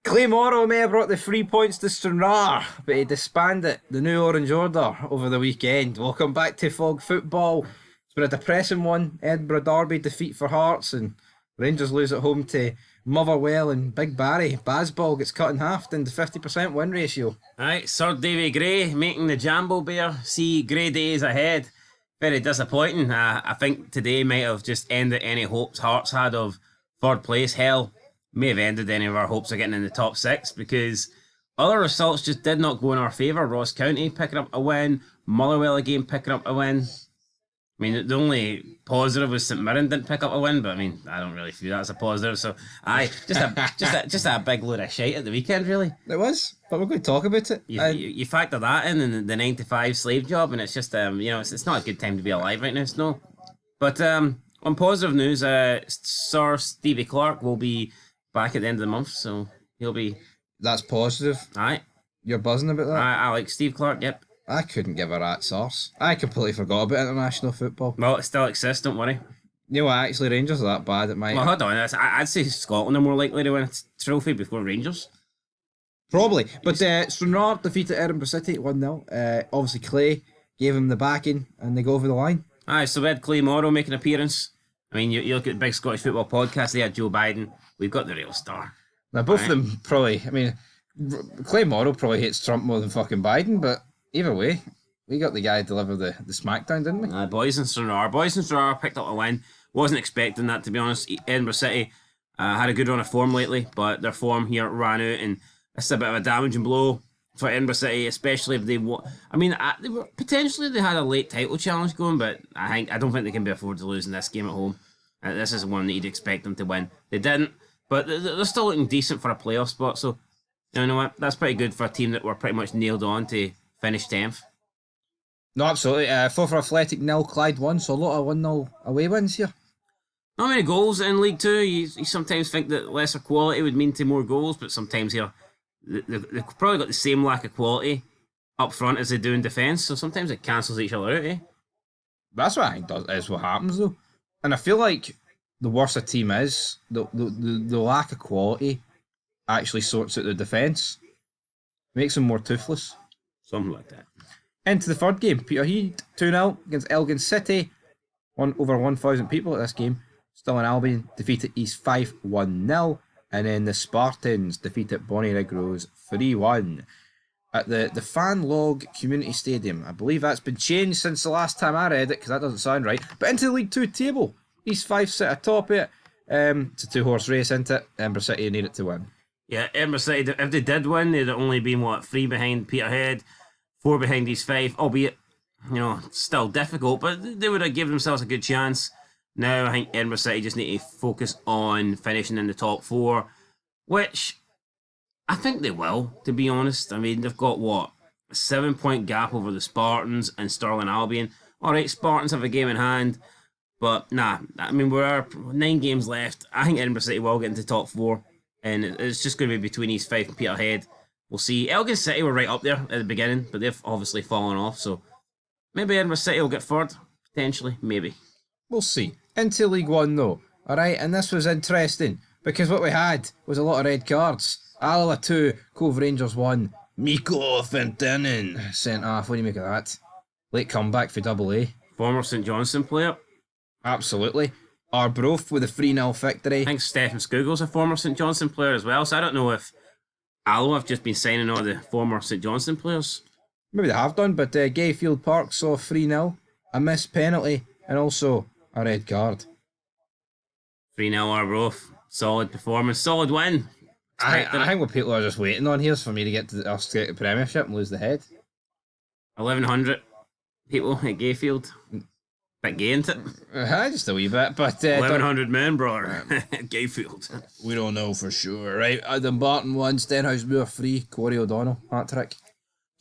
Clay Morrow may have brought the 3 points to Stranraer, but he disbanded the New Orange Order over the weekend. Welcome back to Fog Football. It's been a depressing one. Edinburgh Derby defeat for Hearts, and Rangers lose at home to Motherwell, and Big Barry. Bazball gets cut in half down to 50% win ratio. Right, Sir Davy Gray making the Jambo Bear see grey days ahead. Very disappointing. I think today might have just ended any hopes Hearts had of third place. Hell, may have ended any of our hopes of getting in the top six, because other results just did not go in our favour. Ross County picking up a win, Motherwell again picking up a win. I mean, the only positive was St Mirren didn't pick up a win, but I mean, I don't really feel that as a positive. So, just a big load of shite at the weekend, really. It was, but we're going to talk about it. You factor that in, and the 9 to 5 slave job, and it's just it's not a good time to be alive right now. It's no. But on positive news, Sir Stevie Clark will be back at the end of the month, so he'll be. That's positive. Aye. You're buzzing about that? I like Steve Clark. Yep. I couldn't give a rat's arse. I completely forgot about international football. Well, it still exists, don't worry. You know what, actually, Rangers are that bad, it might... Well, hold on, I'd say Scotland are more likely to win a trophy before Rangers. Probably, but Stranraer defeated Edinburgh City 1-0. Obviously, Clay gave him the backing, and they go over the line. Aye, so we had Clay Morrow make an appearance. I mean, you look at the big Scottish football podcast, they had Joe Biden. We've got the real star. Now, both of them probably... I mean, Clay Morrow probably hates Trump more than fucking Biden, but either way... We got the guy to deliver the smackdown, didn't we? Boys in Stranraer picked up a win. Wasn't expecting that, to be honest. Edinburgh City had a good run of form lately, but their form here ran out, and it's a bit of a damaging blow for Edinburgh City, especially if they... potentially they had a late title challenge going, but I don't think they can be afforded to lose in this game at home. This is one that you'd expect them to win. They didn't, but they're still looking decent for a playoff spot, so you know what? That's pretty good for a team that were pretty much nailed on to finish 10th. No, absolutely. For Athletic 0, Clyde 1, so a lot of 1-0 away wins here. Not many goals in League Two. You sometimes think that lesser quality would mean to more goals, but sometimes here they've probably got the same lack of quality up front as they do in defence, so sometimes it cancels each other out, eh? That's what I think is what happens, though. And I feel like the worse a team is, the lack of quality actually sorts out the defence. Makes them more toothless. Something like that. Into the third game, Peterhead 2-0 against Elgin City. Over 1,000 people at this game. Stirling Albion defeated East Fife 1-0. And then the Spartans defeated Bonnyrigg Rose 3-1. At the Fan Log Community Stadium. I believe that's been changed since the last time I read it, because that doesn't sound right. But into the League 2 table. East Fife sit atop it. It's a two-horse race, isn't it? Edinburgh City need it to win. Yeah, Edinburgh City, if they did win, they'd only been, 3 behind Peterhead. 4 behind East Fife, albeit, still difficult, but they would have given themselves a good chance. Now I think Edinburgh City just need to focus on finishing in the top 4, which I think they will, to be honest. I mean, they've got, a 7-point gap over the Spartans and Stirling Albion. Alright, Spartans have a game in hand, but nah, I mean, we're 9 games left. I think Edinburgh City will get into top 4, and it's just going to be between East Fife and Peterhead. We'll see. Elgin City were right up there at the beginning, but they've obviously fallen off, so maybe Edinburgh City will get third, potentially, maybe. We'll see. Into League 1 though, alright, and this was interesting, because what we had was a lot of red cards. Alloa 2, Cove Rangers 1, Mikko Fentinen sent off. What do you make of that? Late comeback for Double A. Former St Johnstone player. Absolutely. Arbroath with a 3-0 victory. I think Stephen Scougle's a former St Johnstone player as well, so I don't know if Alloa have just been signing all the former St Johnstone players. Maybe they have done, but Gayfield Park saw 3-0, a missed penalty, and also a red card. 3-0 Arbroath. Solid performance, solid win. I think what people are just waiting on here is for me to get to the Premiership and lose the head. 1,100 people at Gayfield. Bit gay, isn't it? Just a wee bit, but... 1,100 men, brother. Gayfield. We don't know for sure, right? Dumbarton 1, Stenhouse Moor 3, Corey O'Donnell, hat-trick. Do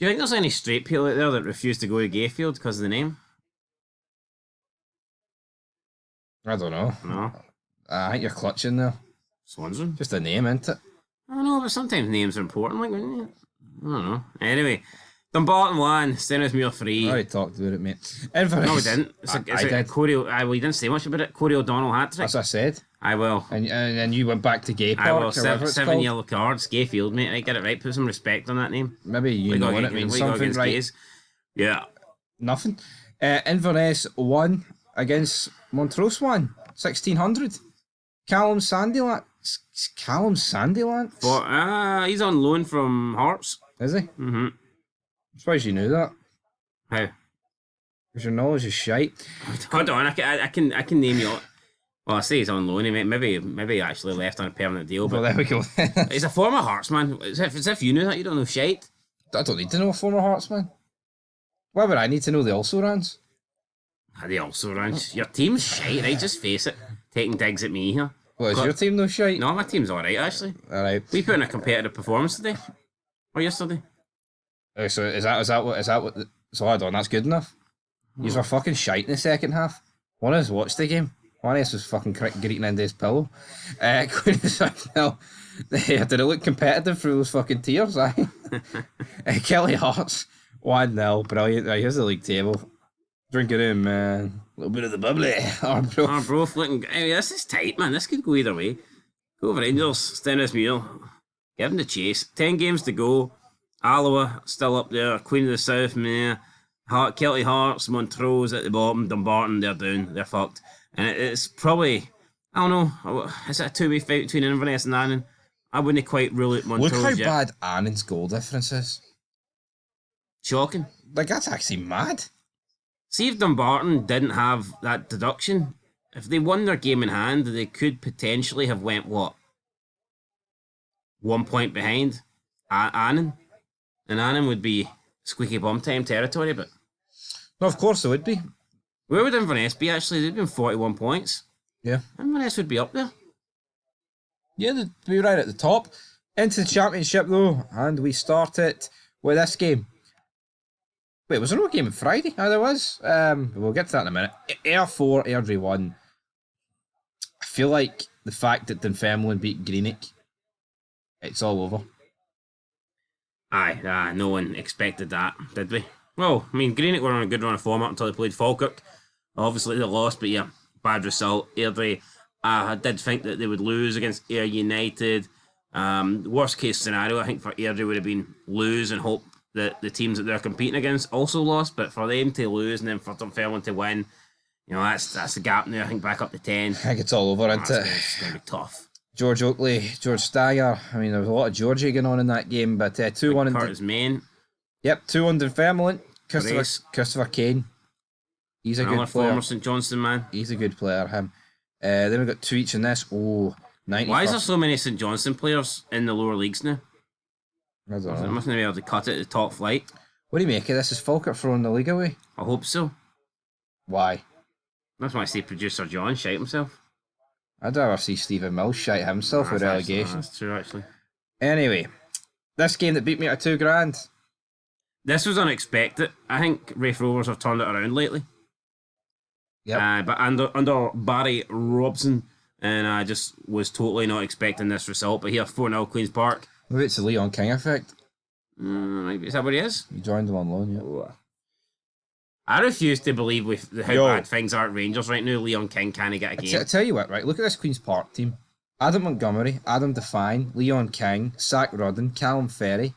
you think there's any straight people out there that refuse to go to Gayfield because of the name? I don't know. No. I think you're clutching there. Swansea? Just a name, isn't it? I don't know, but sometimes names are important. I don't know. Anyway, Dumbarton 1, Stennismuir 3. I already talked about it, mate. No, we Inverness. didn't. I did. Corey, well, you didn't say much about it. Corey O'Donnell hat trick. As I said. I will. And you went back to Gay Park. I will. Or whatever it's 7 called. yellow cards. Gay Field, mate. I get it right. Put some respect on that name. Maybe you know what it means. Something right. Gays. Yeah. Nothing. Inverness 1 against Montrose 1. 1600. Callum Sandilands. He's on loan from Hearts. Is he? Mm-hmm. I suppose you knew that. How? Because your knowledge is shite. Hold on, I can name you. Well, I say he's on loan, mate. Maybe he actually left on a permanent deal. But Well, there we go. he's a former Hearts man. As if you knew that. You don't know shite. I don't need to know a former Heartsman. Why would I need to know the also rans? The also rounds. Your team's shite, right? Just face it. Taking digs at me here. What, is your team no shite? No, my team's alright, actually. Alright. We put in a competitive performance today. Or yesterday. So is that what so hold on, that's good enough? Yous were fucking shite in the second half. One of us watched the game. One of us was fucking greeting into his pillow. Queen of the South now. Did it look competitive through those fucking tears, aye? Kelly Hearts 1-0. Brilliant. Right, here's the league table. Drinking in, man. A little bit of the bubbly. Arbroath looking. Hey, this is tight, man. This could go either way. Go over Rangers, Stennismuir. Give them the chase. 10 games to go. Alloa still up there. Queen of the South, meh. Kelty Hearts, Montrose at the bottom. Dumbarton, they're down. They're fucked. And it's probably, I don't know, is it a two-way fight between Inverness and Annan? I wouldn't quite rule it Montrose Look how yet. bad Annan's goal difference is. Shocking. Like, that's actually mad. See if Dumbarton didn't have that deduction, if they won their game in hand, they could potentially have went, 1 point behind Annan. And Annan would be squeaky bum time territory, but... No, of course it would be. Where would Inverness be, actually? They'd been 41 points. Yeah. Inverness would be up there. Yeah, they'd be right at the top. Into the championship, though, and we start it with this game. Wait, was there no game on Friday? Oh, there was. We'll get to that in a minute. Ayr 4, Airdrie 1. I feel like the fact that Dunfermline beat Greenock, it's all over. Aye, no one expected that, did we? Well, I mean, Greenock were on a good run of form up until they played Falkirk. Obviously, they lost, but yeah, bad result. Airdrie, I did think that they would lose against Ayr United. Worst case scenario, I think for Airdrie would have been lose and hope that the teams that they're competing against also lost, but for them to lose and then for Dunfermline to win, that's the gap now, I think, back up to 10. I think it's all over, isn't it? It's going to be tough. George Oakley, George Stagger. I mean, there was a lot of Georgie going on in that game, but 2-1 in Curtis Main. Yep, 2-1 Dunfermline. Christopher Kane. He's a good player. Former St Johnstone man. He's a good player, him. Then we've got 2 each in this. 90. Why is there so many St Johnstone players in the lower leagues now? I don't They know. mustn't be able to cut it at the top flight. What do you make of this? Is Falkirk throwing the league away? I hope so. Why? That's why I say producer John shite himself. I'd rather see Stephen Mills shite himself with relegation. That's true, actually. Anyway, this game that beat me at $2,000. This was unexpected. I think Rafe Rovers have turned it around lately. Yeah. But under Barry Robson, and I just was totally not expecting this result. But here, 4-0 Queen's Park. Maybe it's the Leon King effect. Maybe is that what he is? You joined him on loan, yeah. I refuse to believe with how bad things are at Rangers right now. Leon King can't get a game. I tell you what, right? Look at this Queen's Park team. Adam Montgomery, Adam Define, Leon King, Zach Rudden, Callum Ferry.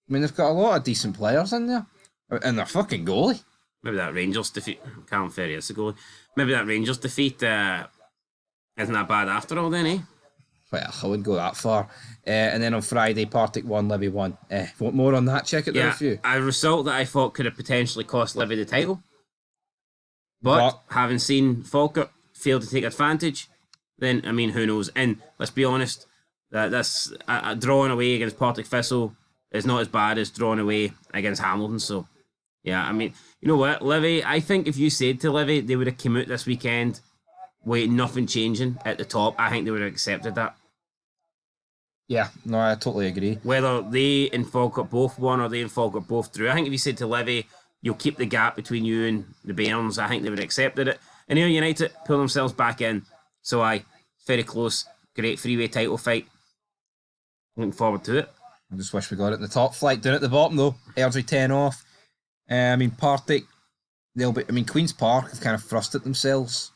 I mean, they've got a lot of decent players in there. And they're fucking goalie. Maybe that Rangers defeat... Callum Ferry is the goalie. Maybe that Rangers defeat isn't that bad after all then, eh? Well, I wouldn't go that far. And then on Friday, Partick 1, Livy 1. Want more on that? Check it there for you. A result that I thought could have potentially cost Livy the title. But having seen Falkirk fail to take advantage, then, I mean, who knows? And let's be honest, that's drawing away against Partick Thistle is not as bad as drawing away against Hamilton. So, yeah, I mean, you know what? Livy, I think if you said to Livy they would have come out this weekend with nothing changing at the top, I think they would have accepted that. Yeah, no, I totally agree. Whether they and Falkirk both won or they and Falkirk both drew, I think if you said to Livy, you'll keep the gap between you and the Bairns, I think they would have accepted it. And Ayr United pull themselves back in. So very close, great freeway title fight. Looking forward to it. I just wish we got it in the top flight. Down at the bottom though, Airdrie 10 off. Partick, they'll be. Queen's Park have kind of thrusted themselves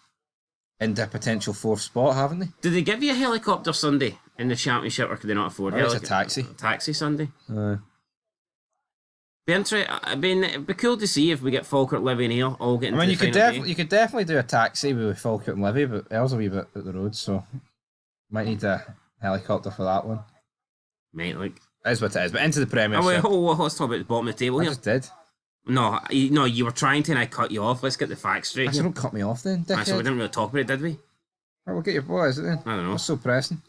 into a potential 4th spot, haven't they? Did they give you a helicopter Sunday in the championship, or could they not afford it? It's a taxi. Taxi Sunday. It'd be cool to see if we get Falkirk, Livy, and Ayr all getting. You could definitely do a taxi with Falkirk and Livy, but Ayre's a wee bit at the road, so might need a helicopter for that one. Mate, like that's what it is. But into the Premiership. Let's talk about the bottom of the table here. I just did. No, you were trying to, and I cut you off. Let's get the facts straight. Actually, don't cut me off then, dickhead. So we didn't really talk about it, did we? Right, we'll get your boy, is it then? I don't know. What's so pressing?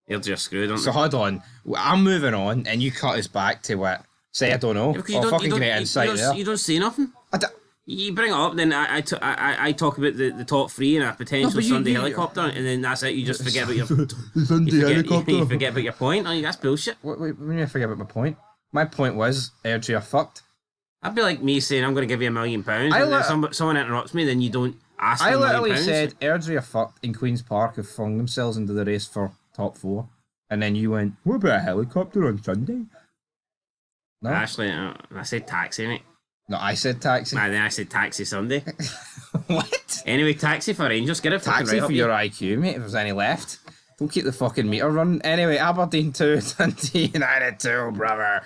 You're just screwed, aren't So hold on, I'm moving on, and you cut us back to what? Say I don't know. Fucking great insight there. You don't say nothing. You bring it up, then I talk about the top 3 and a potential Sunday helicopter, and then that's it. You just forget about your Sunday helicopter. You forget about your point. That's bullshit. What do you mean I forget about my point? My point was Airdrie are fucked. That'd be like me saying I'm going to give you £1 million, and then someone interrupts me, then you don't ask for £1 million. I literally said Airdrie are fucked in Queen's Park have flung themselves into the race for top 4, and then you went, what about a helicopter on Sunday? No? Actually, I said taxi, mate. No, I said taxi. And then I said taxi Sunday. What? Anyway, taxi for Rangers. Get it fucking taxi right for your IQ, mate, if there's any left. Don't keep the fucking meter running. Anyway, Aberdeen 2, Dundee United 2, brother.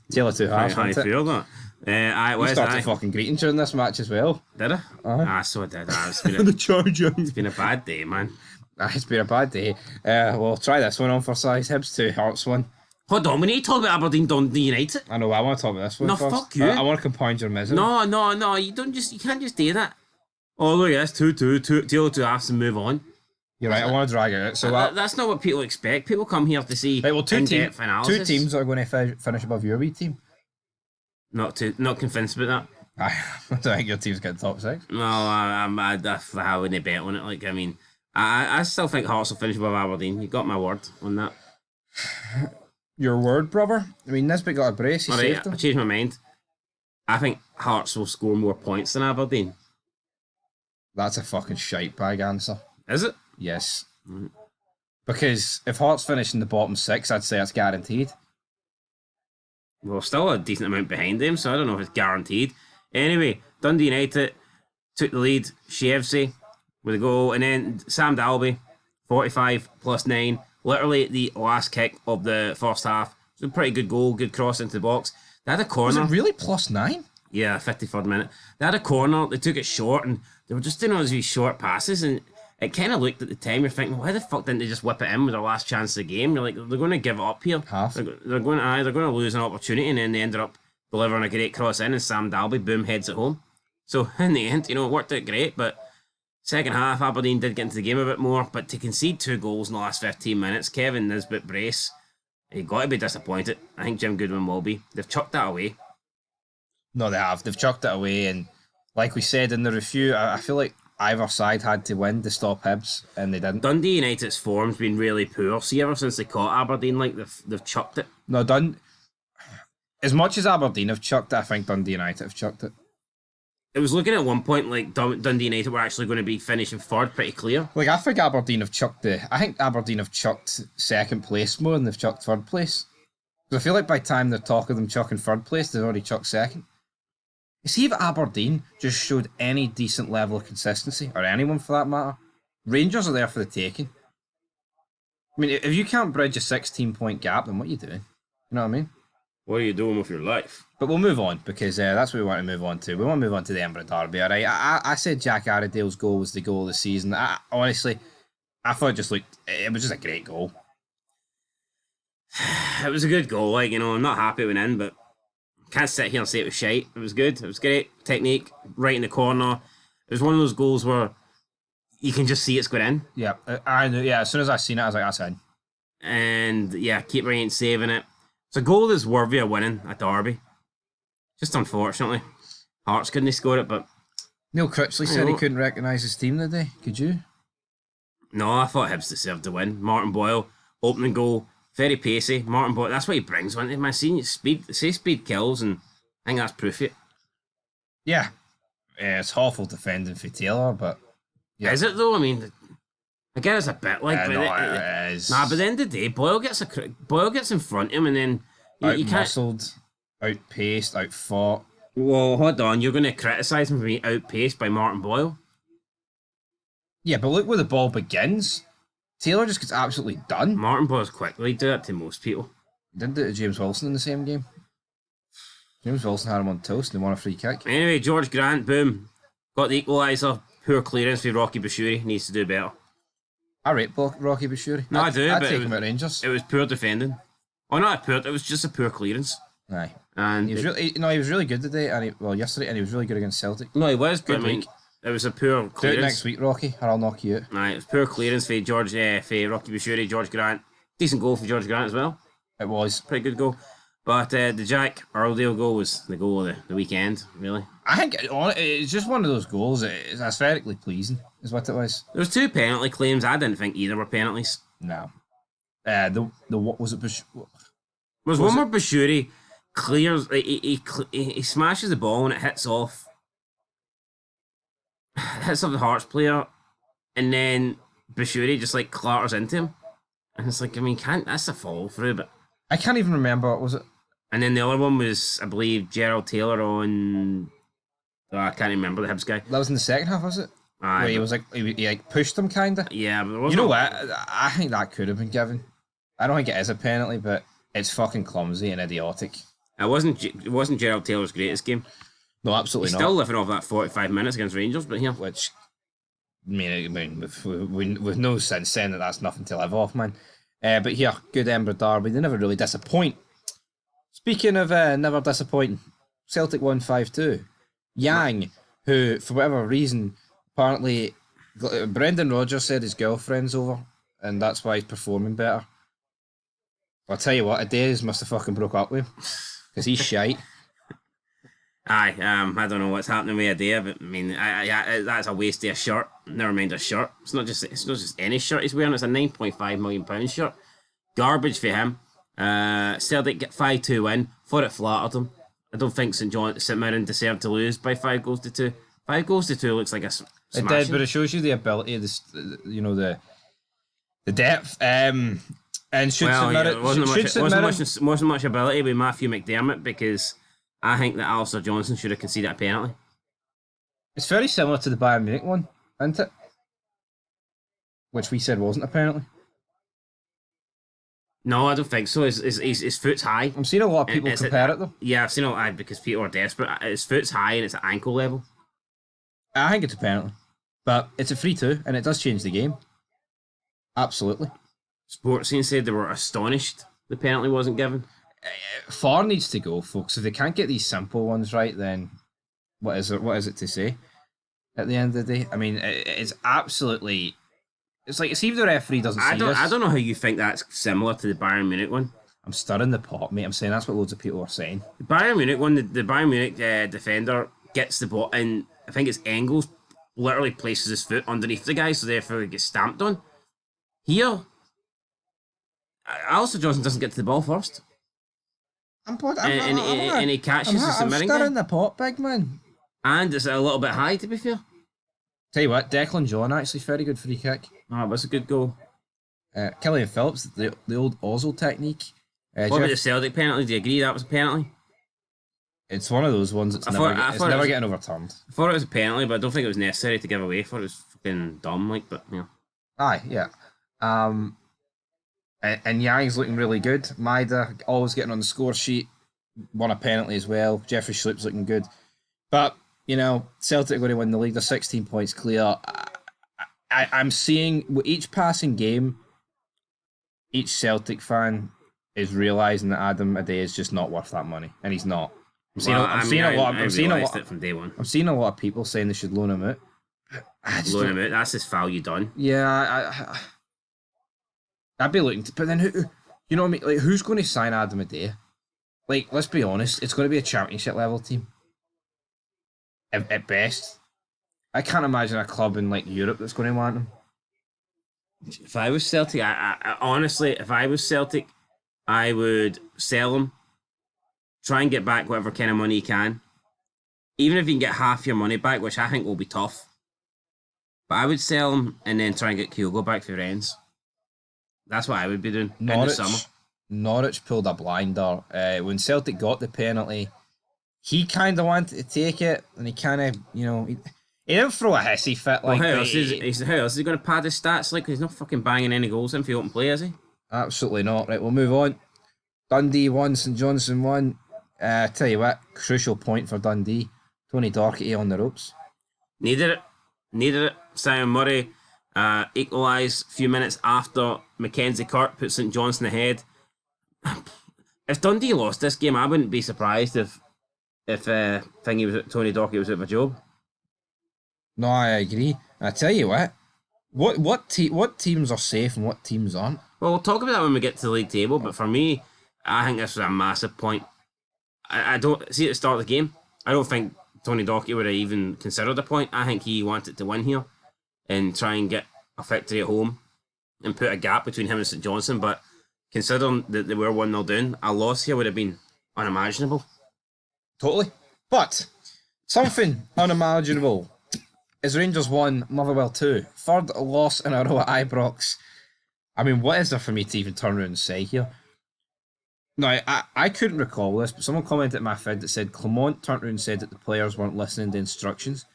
Tale of two halves, I feel that. You started fucking greeting during this match as well. Did I? So I did. It's been a bad day, man. It's been a bad day. We'll try this one on for size. Hibs 2, Hearts 1. Hold on, we need to talk about Aberdeen Dundee United. I know, I want to talk about this one No, first. fuck you. I want to compound your misery. No, you can't just do that. Oh, look at this, 2-2, deal 2 halves and move on. You're right, I want to drag it out. So that's not what people expect. People come here to see in-depth analysis. 2 teams are going to finish above your wee team. Not convinced about that. I don't think your team's getting top 6. No, I wouldn't bet on it. I still think Hearts will finish above Aberdeen. You got my word on that. Your word, brother? Nisbet got a brace. I changed my mind. I think Hearts will score more points than Aberdeen. That's a fucking shite bag answer. Is it? Yes. Because if Hearts finish in the bottom 6, I'd say it's guaranteed. Well, still a decent amount behind them, so I don't know if it's guaranteed. Anyway, Dundee United took the lead. Shevsey with a goal, and then Sam Dalby, 45 plus 9. Literally the last kick of the first half. It was a pretty good goal, good cross into the box. They had a corner. Was it really plus 9? Yeah, 53rd minute. They had a corner, they took it short, and they were just doing all these short passes, and it kind of looked at the time, you're thinking, why the fuck didn't they just whip it in with their last chance of the game? You're like, they're going to give it up here. Half. They're going to lose an opportunity, and then they ended up delivering a great cross in, and Sam Dalby, boom, heads it home. So in the end, it worked out great, but second half, Aberdeen did get into the game a bit more, but to concede 2 goals in the last 15 minutes, Kevin Nisbet brace, you got to be disappointed. I think Jim Goodwin will be. They've chucked that away. No, they have. They've chucked it away, and like we said in the review, I feel like either side had to win to stop Hibs, and they didn't. Dundee United's form's been really poor. See, ever since they caught Aberdeen, they've chucked it. No, as much as Aberdeen have chucked it, I think Dundee United have chucked it. It was looking at one point like Dundee United were actually going to be finishing third, pretty clear. Like, I think Aberdeen have chucked second place more than they've chucked third place. Because I feel like by the time they talk of them chucking third place, they've already chucked second. You see, if Aberdeen just showed any decent level of consistency, or anyone for that matter, Rangers are there for the taking. If you can't bridge a 16-point gap, then what are you doing? You know what I mean? What are you doing with your life? But we'll move on, because that's what we want to move on to. We want to move on to the Edinburgh Derby, all right? I said Jack Arradale's goal was the goal of the season. Honestly, I thought it was just a great goal. It was a good goal. I'm not happy it went in, but can't sit here and say it was shite. It was good. It was great. Technique, right in the corner. It was one of those goals where you can just see it's going in. Yeah, I knew. Yeah, as soon as I seen it, I was like, that's in. And yeah, keeper ain't saving it. It's a goal that's worthy of winning a derby. Just unfortunately, Hearts couldn't score it, but Neil Critchley said he couldn't recognise his team today. Could you? No, I thought Hibs deserved to win. Martin Boyle, opening goal, very pacey. Martin Boyle, that's what he brings. When my senior speed kills, and I think that's proof of it. Yeah, it's awful defending for Taylor, but yeah. Is it though? I guess it's a bit like. No, it is. Nah, but at the end of the day, Boyle gets in front of him, and then You can't. Out-muscled, outpaced, outfought. Well, hold on. You're going to criticise him for being outpaced by Martin Boyle? Yeah, but look where the ball begins. Taylor just gets absolutely done. Martin Boyle's quickly do that to most people. He didn't do it to James Wilson in the same game. James Wilson had him on toast and he won a free kick. Anyway, George Grant, boom. Got the equaliser. Poor clearance for Rocky Bashiri. Needs to do better. I rate Rocky Bashiri. No, I do, I'd but take him at Rangers. It was poor defending. Oh, not poor. It was just a poor clearance. Aye. And he was he was really good today, yesterday, and he was really good against Celtic. No, he was, but Good I mean, week. it was a poor clearance. Do it next week, Rocky, or I'll knock you out. Aye, it was poor clearance for for Rocky Bashiri, George Grant. Decent goal for George Grant as well. It was. Pretty good goal. But the Jack Earldale goal was the goal of the weekend, really. I think it's just one of those goals. It's aesthetically pleasing, is what it was. There was 2 penalty claims. I didn't think either were penalties. No. The what was it? There's one where Bashiri clears, he smashes the ball and it hits off the Hearts player, and then Bashiri just like clatters into him, and it's like, I mean, that's a follow through, but I can't even remember. What was it? And then the other one was, I believe, Gerald Taylor on. Oh, I can't remember the Hibs guy. That was in the second half, was it? Where he was like he like pushed him kinda. Yeah, but it wasn't. You know what? I think that could have been given. I don't think it is a penalty, but it's fucking clumsy and idiotic. It wasn't Gerald Taylor's greatest game. No, absolutely He's not. still living off that 45 minutes against Rangers, but here. Which, I mean, with no sense saying that's nothing to live off, man. But here, good Edinburgh derby. They never really disappoint. Speaking of never disappointing, Celtic won 5-2. Yang, who, for whatever reason, apparently Brendan Rodgers said his girlfriend's over, and that's why he's performing better. I'll tell you what, Adair must have fucking broke up with him, because he's shite. Aye, I don't know what's happening with Adair, but I mean, that's a waste of a shirt. Never mind a shirt. It's not just any shirt he's wearing. It's a £9.5 million shirt. Garbage for him. Celtic get 5-2 win. Thought it flattered him. I don't think St Mirren deserved to lose by 5-2. 5-2 looks like a smashing. It did, but it shows you the ability, the depth. And should it wasn't much ability with Matthew McDermott, because I think that Alistair Johnson should have conceded a penalty. It's very similar to the Bayern Munich one, isn't it? Which we said wasn't a penalty. No, I don't think so. His foot's high. I'm seeing a lot of people compare it though. Yeah, I've seen a lot because people are desperate. His foot's high and it's at ankle level. I think it's a penalty, but it's a 3-2 and it does change the game. Absolutely. Sports Scene said they were astonished the penalty wasn't given. VAR needs to go, folks. If they can't get these simple ones right, then what is it to say? At the end of the day, I mean, it's absolutely. It's like, see if the referee doesn't see this. I don't know how you think that's similar to the Bayern Munich one. I'm stirring the pot, mate. I'm saying that's what loads of people are saying. The Bayern Munich one, the Bayern Munich defender gets the ball, and I think it's Engels literally places his foot underneath the guy, so therefore he gets stamped on. Here, Alistair Johnson doesn't get to the ball first. And he catches the St Mirren guy. I'm stirring the pot, big man. And it's a little bit high, to be fair. Tell you what, Declan John actually very good free kick. Oh, it was a good goal. Killian Phillips, the old Ozil technique. What about the Celtic penalty? Do you agree that was a penalty? It's one of those ones that's never getting overturned. I thought it was a penalty, but I don't think it was necessary to give away. I thought it was fucking dumb, but yeah. Aye, yeah. And Yang's looking really good. Maida always getting on the score sheet. Won a penalty as well. Jeffrey Schlupp's looking good. But, Celtic are going to win the league. They're 16 points clear. I'm seeing with each passing game, each Celtic fan is realising that Adam Adair is just not worth that money. And he's not. I'm seeing a lot of people saying they should loan him out. Loan him out, that's his value done. Yeah, I'd be looking to, but then who, you know what I mean? Like, who's going to sign Adam Adair? Like, let's be honest, it's going to be a championship level team. At best. I can't imagine a club in like Europe that's going to want him. If I was Celtic, I honestly, if I was Celtic, I would sell him, try and get back whatever kind of money you can. Even if you can get half your money back, which I think will be tough. But I would sell him and then try and get Kyogo back for Rennes. That's what I would be doing in the summer. Norwich pulled a blinder. When Celtic got the penalty, he kind of wanted to take it, and he kind of, he didn't throw a hissy fit Well, like how else is he going to pad his stats? Like, he's not fucking banging any goals in for the open play, is he? Absolutely not. Right, we'll move on. Dundee won, St Johnstone won. Tell you what, crucial point for Dundee. Tony Docherty on the ropes. Needed it. Simon Murray equalised a few minutes after Mackenzie Kirk put St Johnstone ahead. If Dundee lost this game, I wouldn't be surprised if Tony Docherty was out of a job. No, I agree. I tell you what teams are safe and what teams aren't? Well, we'll talk about that when we get to the league table, but for me, I think this was a massive point. I don't see at the start of the game, I don't think Tony Docherty would have even considered a point. I think he wanted to win here and try and get a victory at home and put a gap between him and St Johnstone, but considering that they were 1-0 down, a loss here would have been unimaginable. Totally. But something unimaginable is Rangers 1, Motherwell 2. Third loss in a row at Ibrox. I mean, what is there for me to even turn around and say here? No, I couldn't recall this, but someone commented at my feed that said Clement turned around and said that the players weren't listening to instructions.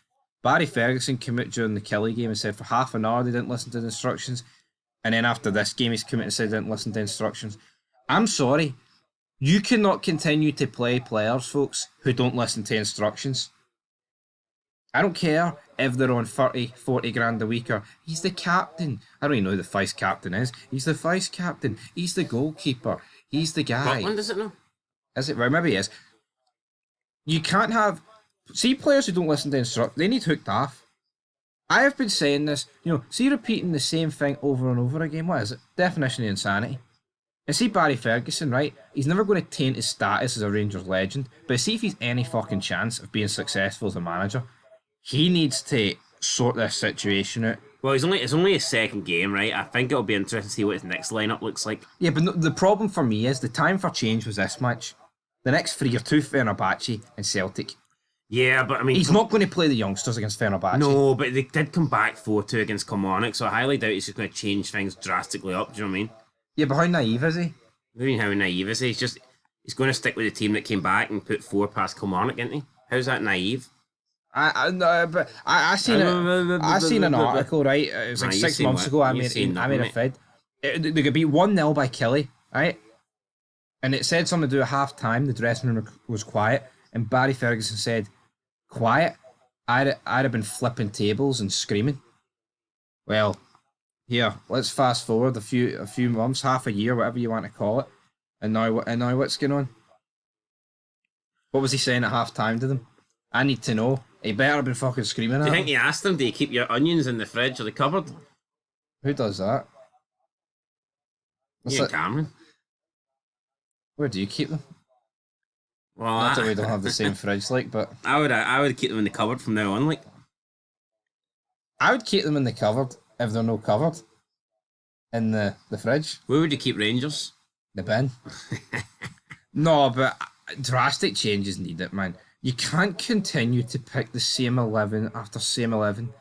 Barry Ferguson came out during the Kelly game and said for half an hour they didn't listen to the instructions. And then after this game he's come out and said they didn't listen to instructions. I'm sorry. You cannot continue to play players, folks, who don't listen to instructions. I don't care if they're on 30, 40 grand a week or he's the captain. I don't even know who the vice captain is. He's the vice captain. He's the goalkeeper. He's the guy. Butland, is it no? Is it? Right, maybe he is. You can't have... See players who don't listen to instructions, they need hooked off. I have been saying this, see repeating the same thing over and over again. What is it? Definition of insanity. And see Barry Ferguson, right? He's never going to taint his status as a Rangers legend, but see if he's any fucking chance of being successful as a manager, he needs to sort this situation out. Well, it's only his second game, right? I think it'll be interesting to see what his next lineup looks like. Yeah, but the problem for me is the time for change was this match. The next three are two Fenerbahce and Celtic. Yeah, but I mean... He's not going to play the youngsters against Fenerbahce. No, but they did come back 4-2 against Kilmarnock, so I highly doubt he's just going to change things drastically up, do you know what I mean? Yeah, but how naive is he? I mean, how naive is he? He's going to stick with the team that came back and put 4 past Kilmarnock, isn't he? How's that naive? I seen an article, right? It was like 6 months ago. I made a feed. They got beat 1-0 by Kelly, right? And it said something to do at half time. The dressing room was quiet, and Barry Ferguson said, "Quiet? I'd have been flipping tables and screaming." Well, here, let's fast forward a few months, half a year, whatever you want to call it, and now what's going on? What was he saying at half time to them? I need to know. He better have been fucking screaming at Do you him. think he asked them, do you keep your onions in the fridge or the cupboard? Who does that? You and Cameron. Where do you keep them? Well, Not that we don't have the same fridge, but... I would keep them in the cupboard from now on, like. I would keep them in the cupboard if they're no cupboard. In the fridge. Where would you keep Rangers? The bin. No, but drastic changes needed, man. You can't continue to pick the same 11 after same 11.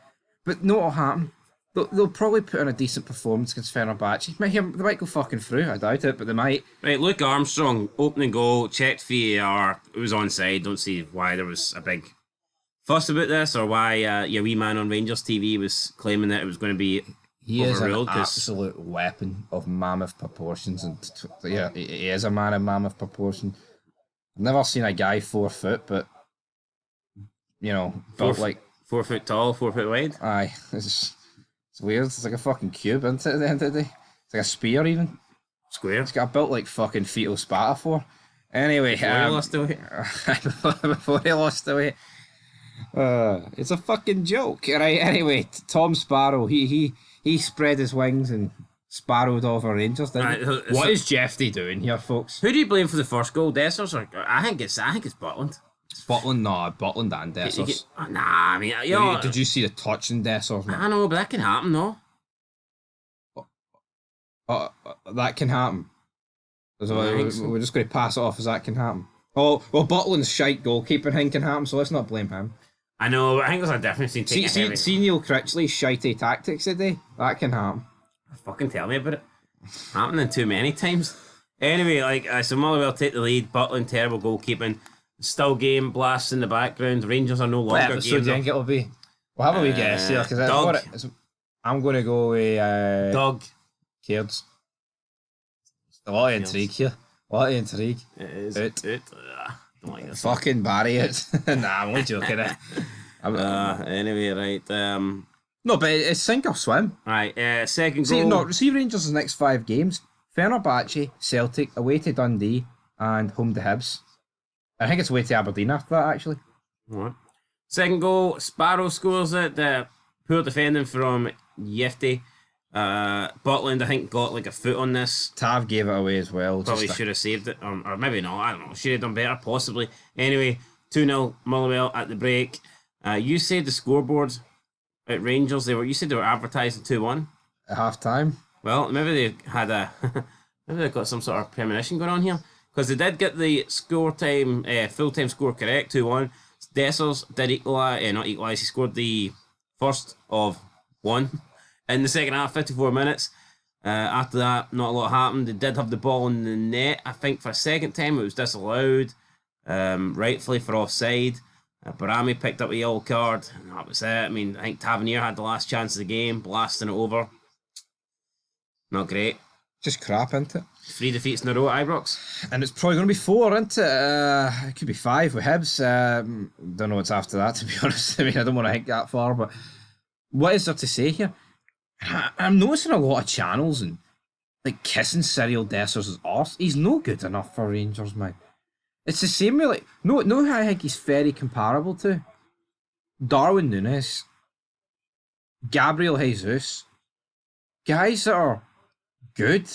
But no, what'll happen? They'll probably put in a decent performance against Fenerbahce. They might go fucking through, I doubt it, but they might. Right, Luke Armstrong, opening goal, checked VAR, it was onside. Don't see why there was a big fuss about this or why your wee man on Rangers TV was claiming that it was going to be He is an overruled. absolute weapon of mammoth proportions, and yeah, he is a man of mammoth proportion. I've never seen a guy 4 foot, but built like 4 foot tall, 4 foot wide. Aye, it's weird. It's like a fucking cube, isn't it? At the end of the day, it's like a spear even. Square. It's got built like fucking fetal spatafor. Anyway, Before he lost the weight. Before he lost the weight. It's a fucking joke, right? Anyway, Tom Sparrow, he spread his wings and sparrowed over Rangers, didn't he? What is Jeffy doing here, folks? Who do you blame for the first goal? Dessers or I think it's Butland. Butland, no, Butland and Dessers. Nah, I mean, did you see the touch in Dessers? I know, but that can happen, no? That can happen. We're just going to pass it off as that can happen. Oh, well, Butland's shite goalkeeping thing can happen, so let's not blame him. I know, but I think there's a difference between see Neil Critchley's shitey tactics today? That can happen. Fucking tell me about it. Happening too many times. Anyway, so Motherwell take the lead. Butland, terrible goalkeeping. Still game blasts in the background. Rangers are no What longer episode do you game. think it'll be? We'll have a wee guess here, because Doug. I'm going to go with Doug. Cairds. A lot of intrigue here. A lot of intrigue. It is. Out. Don't like this. Fucking Barry out. Nah, I'm only joking. Anyway, right. No, but it's sink or swim. Right. Second goal. See Rangers' next 5 games. Fenerbahce, Celtic, away to Dundee, and home to Hibs. I think it's away to Aberdeen after that, actually. What? Second goal, Sparrow scores it. Poor defending from Yefty. Butland, I think, got like a foot on this. Tav gave it away as well. Probably should have saved it, or maybe not. I don't know. Should have done better, possibly. Anyway, 2-0 Motherwell at the break. You said the scoreboard at Rangers, you said they were advertising 2-1 at half time. Well, maybe they had maybe they got some sort of premonition going on here, because they did get the score time, full time score correct, 2-1. Dessers did equalise, not equalise. He scored the first of one in the second half, 54 minutes. After that, not a lot happened. They did have the ball in the net. I think for a second time it was disallowed, rightfully for offside. Barami picked up a yellow card, and that was it. I mean, I think Tavernier had the last chance of the game, blasting it over. Not great. Just crap, isn't it? 3 defeats in a row at Ibrox. And it's probably going to be 4, isn't it? It could be 5 with Hibs. Don't know what's after that, to be honest. I mean, I don't want to think that far, but what is there to say here? I'm noticing a lot of channels and like kissing Cyril Dessers' arse. He's no good enough for Rangers, man. It's the same with like no who I think he's very comparable to? Darwin Núñez, Gabriel Jesus, guys that are good.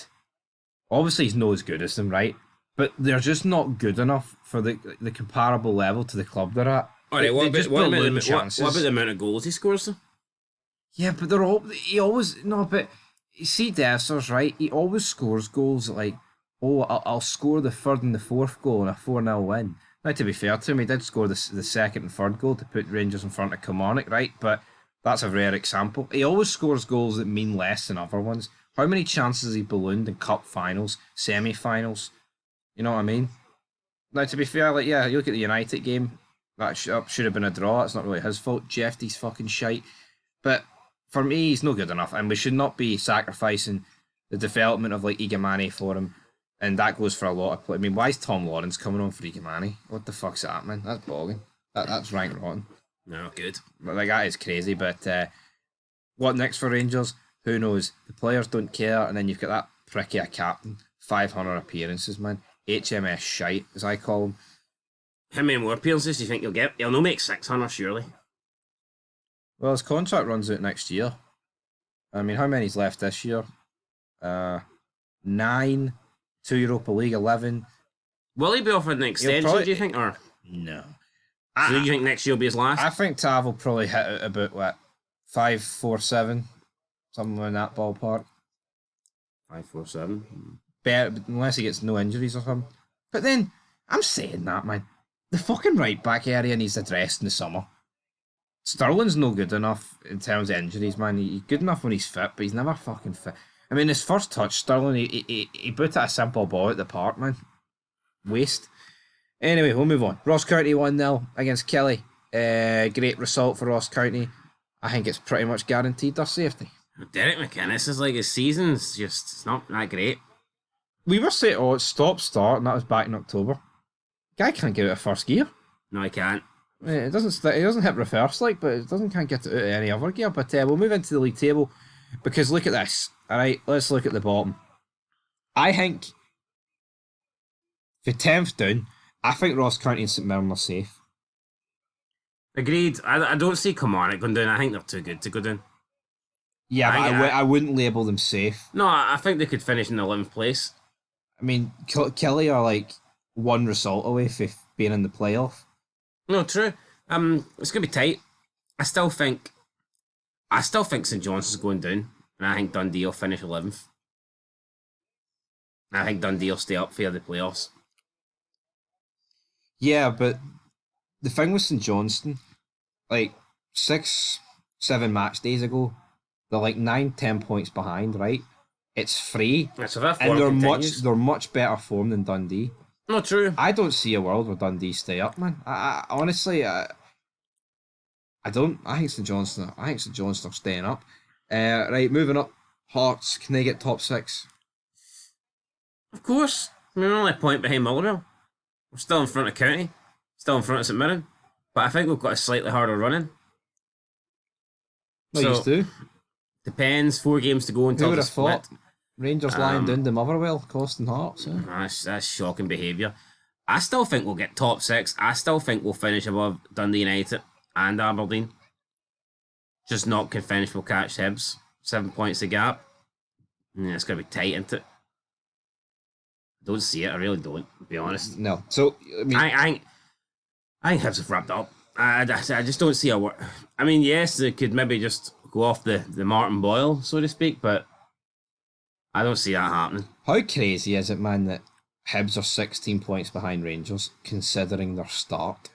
Obviously, he's not as good as them, right? But they're just not good enough for the comparable level to the club they're at. All right, what about the amount of goals he scores, though? Yeah, but but you see Dessers, right? He always scores goals like, I'll score the third and the fourth goal in a 4-0 win. Now, to be fair to him, he did score the second and third goal to put Rangers in front of Kilmarnock, right? But that's a rare example. He always scores goals that mean less than other ones. How many chances has he ballooned in cup finals, semi-finals? You know what I mean? Now, to be fair, like, yeah, you look at the United game, that should have been a draw. It's not really his fault. Jeffy's fucking shite. But for me, he's no good enough, and we should not be sacrificing the development of, like, Igamani for him. And that goes for a lot of play. I mean, why is Tom Lawrence coming on for Igamani? What the fuck's that, man? That's bogging. That's rank rotten. No, good. But, like, that is crazy. But what next for Rangers? Who knows? The players don't care, and then you've got that pricky a captain. 500 appearances, man. HMS shite, as I call him. How many more appearances do you think he'll get? He'll no make 600, surely. Well, his contract runs out next year. I mean, how many's left this year? 9, 2 Europa League, 11. Will he be offered an extension, do you think? Or no. So do you think next year will be his last? I think Tav will probably hit it about, 5-4-7. Something in that ballpark. 5-4-7. Better, unless he gets no injuries or something. But then, I'm saying that, man. The fucking right back area needs addressed in the summer. Sterling's no good enough in terms of injuries, man. He's good enough when he's fit, but he's never fucking fit. I mean, his first touch, Sterling, he put a simple ball at the park, man. Waste. Anyway, we'll move on. Ross County 1-0 against Kelly. Great result for Ross County. I think it's pretty much guaranteed their safety. Derek McInnes is like, his season's just, it's not that great. We were saying, it's stop-start, and that was back in October. Guy can't get out of first gear. No, he can't. It doesn't hit reverse, like, but it can't get it out of any other gear. But we'll move into the league table, because look at this. All right, let's look at the bottom. I think, for 10th down, I think Ross County and St Mirren are safe. Agreed. I don't see Kilmarnock going down. I think they're too good to go down. Yeah, I wouldn't label them safe. No, I think they could finish in the 11th place. I mean, Kelly are like one result away from being in the playoff. No, true. It's gonna be tight. I still think St Johnstone's going down, and I think Dundee will finish 11th. I think Dundee will stay up for the playoffs. Yeah, but the thing with St Johnstone, like 6-7 match days ago, they're like 9-10 points behind, right? It's free, So that and form continues. they're much better form than Dundee. Not true. I don't see a world where Dundee stay up, man. I honestly, I don't. I think St Johnstone. I think St Johnstone are staying up. Right, moving up. Hearts, can they get top 6? Of course. We're only a point behind Motherwell. We're still in front of County. Still in front of St Mirren. But I think we've got a slightly harder running. No, used to. Depends. 4 games to go Who until would the have thought? split. Rangers lying down to Motherwell, costing Hearts. That's shocking behaviour. I still think we'll get top 6. I still think we'll finish above Dundee United and Aberdeen. Just not can finish. We'll catch Hibs. 7 points a gap. Yeah, it's going to be tight, isn't it? I don't see it. I really don't, to be honest. No. So, I mean, I think Hibs have wrapped up. I just don't see a work. I mean, yes, they could maybe just go off the Martin Boyle, so to speak, but I don't see that happening. How crazy is it, man, that Hibs are 16 points behind Rangers, considering their start?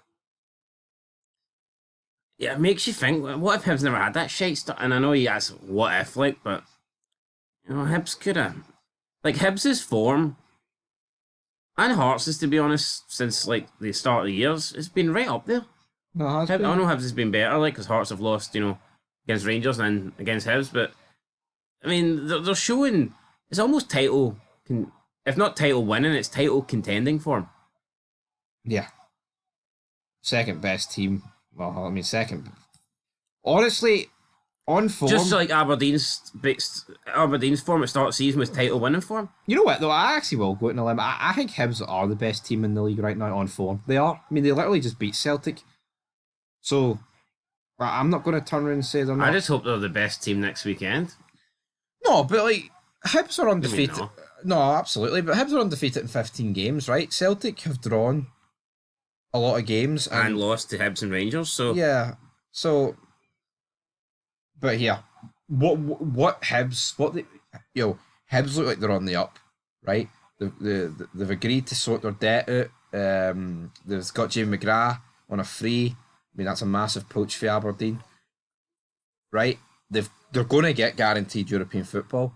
Yeah, it makes you think, what if Hibs never had that shite start? And I know that's what if, like, but, you know, Hibs could have. Like, Hibs' form, and Hearts' to be honest, since, like, the start of the years, it's been right up there. No, I know Hibs has been better, like, because Hearts have lost, you know, against Rangers and then against Hibs, but, I mean, they're showing, it's almost title, if not title winning, it's title contending for them. Yeah. Second best team. Well, I mean, second. Honestly, on form. Just like Aberdeen's form at start of the season was title winning form. You know what, though? I actually will go out on a limb. I think Hibs are the best team in the league right now on form. They are. I mean, they literally just beat Celtic. So, I'm not going to turn around and say they're not. I just hope they're the best team next weekend. No, but like, Hibs are undefeated. No. No, absolutely. But Hibs are undefeated in 15 games, right? Celtic have drawn a lot of games and lost to Hibs and Rangers. So yeah, so. But yeah, what Hibs? Hibs look like they're on the up, right? They've agreed to sort their debt out. They've got Jamie McGrath on a free. I mean, that's a massive poach for Aberdeen, right? They're going to get guaranteed European football.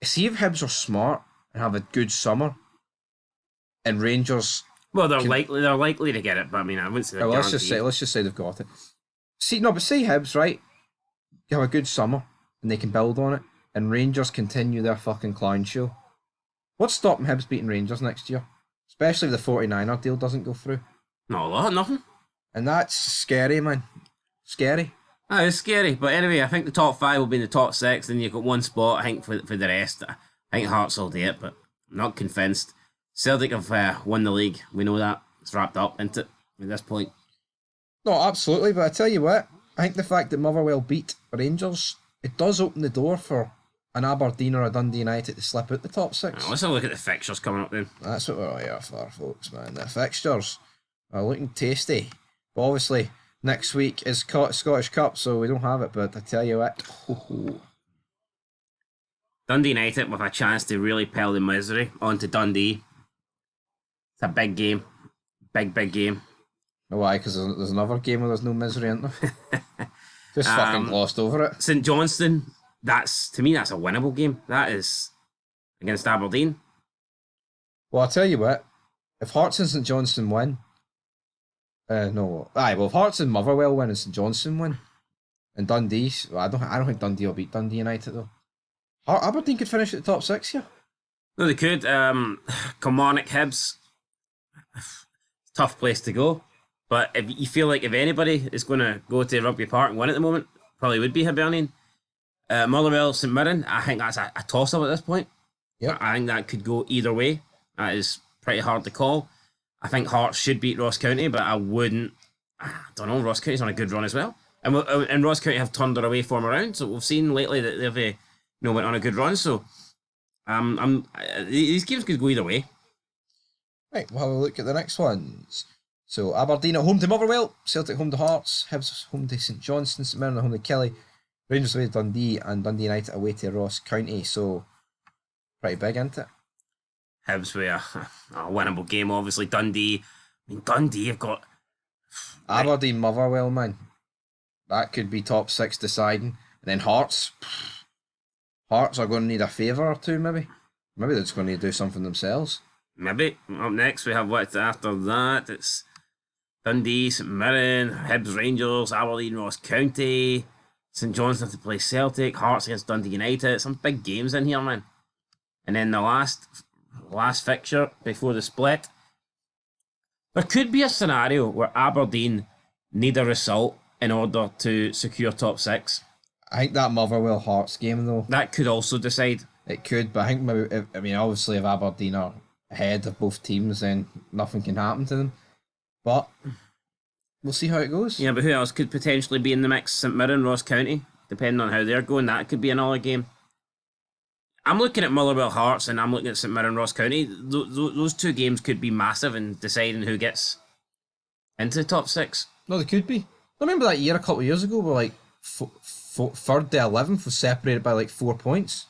See if Hibs are smart and have a good summer, and Rangers. Well, they're likely to get it, but I mean, I wouldn't say they're guaranteed. Let's just say they've got it. Say Hibs, right? You have a good summer and they can build on it, and Rangers continue their fucking clown show. What's stopping Hibs beating Rangers next year? Especially if the 49er deal doesn't go through. Not a lot, nothing. And that's scary, man. Scary. It's scary, but anyway, I think the top 5 will be in the top 6, then you've got one spot, I think, for the rest. I think Hearts will do it, but I'm not convinced. Celtic have won the league. We know that. It's wrapped up, isn't it, at this point? No, absolutely, but I tell you what, I think the fact that Motherwell beat Rangers, it does open the door for an Aberdeen or a Dundee United to slip out the top 6. Let's have a look at the fixtures coming up then. That's what we're here for, folks, man. The fixtures are looking tasty. But obviously, next week is Scottish Cup, so we don't have it, but I tell you what. Dundee United with a chance to really pile the misery onto Dundee. It's a big game. Big game. No, why? Because there's another game where there's no misery, isn't there? Just fucking glossed over it. St Johnstone, to me, that's a winnable game. That is against Aberdeen. Well, I'll tell you what. If Hearts and St Johnstone win, if Hearts and Motherwell win and St Johnstone win, and Dundee, I don't think Dundee will beat Dundee United though. Aberdeen could finish at the top 6 here. No, they could. Kilmarnock, Hibs, tough place to go. But if you feel like if anybody is going to go to Rugby Park and win at the moment, probably would be Hibernian. Motherwell, St Mirren, I think that's a toss-up at this point. Yep. I think that could go either way. That is pretty hard to call. I think Hearts should beat Ross County, but I wouldn't. I don't know, Ross County's on a good run as well. And Ross County have turned their away form around, so we've seen lately that they've went on a good run. So these games could go either way. Right, we'll have a look at the next ones. So Aberdeen at home to Motherwell, Celtic home to Hearts, Hibs home to St Johnstone, St Mirren home to Kelly, Rangers away to Dundee, and Dundee United away to Ross County. So pretty big, isn't it? Hibs were a winnable game, obviously. Dundee have got Aberdeen, Motherwell, man. That could be top 6 deciding. And then Hearts Hearts are going to need a favour or two, maybe. Maybe they're just going to need to do something themselves. Maybe. Up next, we have what's after that. It's Dundee, St Mirren, Hibs, Rangers, Aberdeen, Ross County, St Johnstone to play Celtic, Hearts against Dundee United. Some big games in here, man. And then the last fixture before the split. There could be a scenario where Aberdeen need a result in order to secure top 6. I think that Motherwell Hearts game, though, That could also decide. it could, but I think maybe, obviously, if Aberdeen are ahead of both teams, then nothing can happen to them. But we'll see how it goes. Yeah, but who else could potentially be in the mix? St Mirren, Ross County, depending on how they're going. That could be another game. I'm looking at Motherwell Hearts and I'm looking at St Mirren, Ross County. Those two games could be massive in deciding who gets into the top 6. No, they could be. I remember that year a couple of years ago where like 3rd to 11th was separated by like 4 points.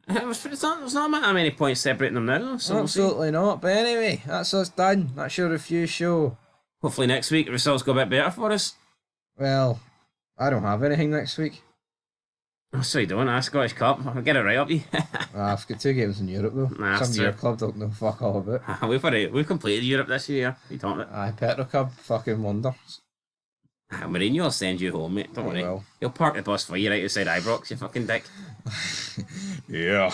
There's not that many points separating them now, so Absolutely not. But anyway, that's us done. That's your review show. hopefully next week the results go a bit better for us. Well, I don't have anything next week. Oh, so you don't, Scottish Cup. I'll get it right up you. I've got 2 games in Europe though. Nah, that's Some of your true. club don't know fuck all about. We've completed Europe this year. What are you talking about? Aye, Petro Cub, fucking wonder. Mourinho will send you home, mate. Don't worry. Well. He'll park the bus for you right outside Ibrox, you fucking dick. Yeah.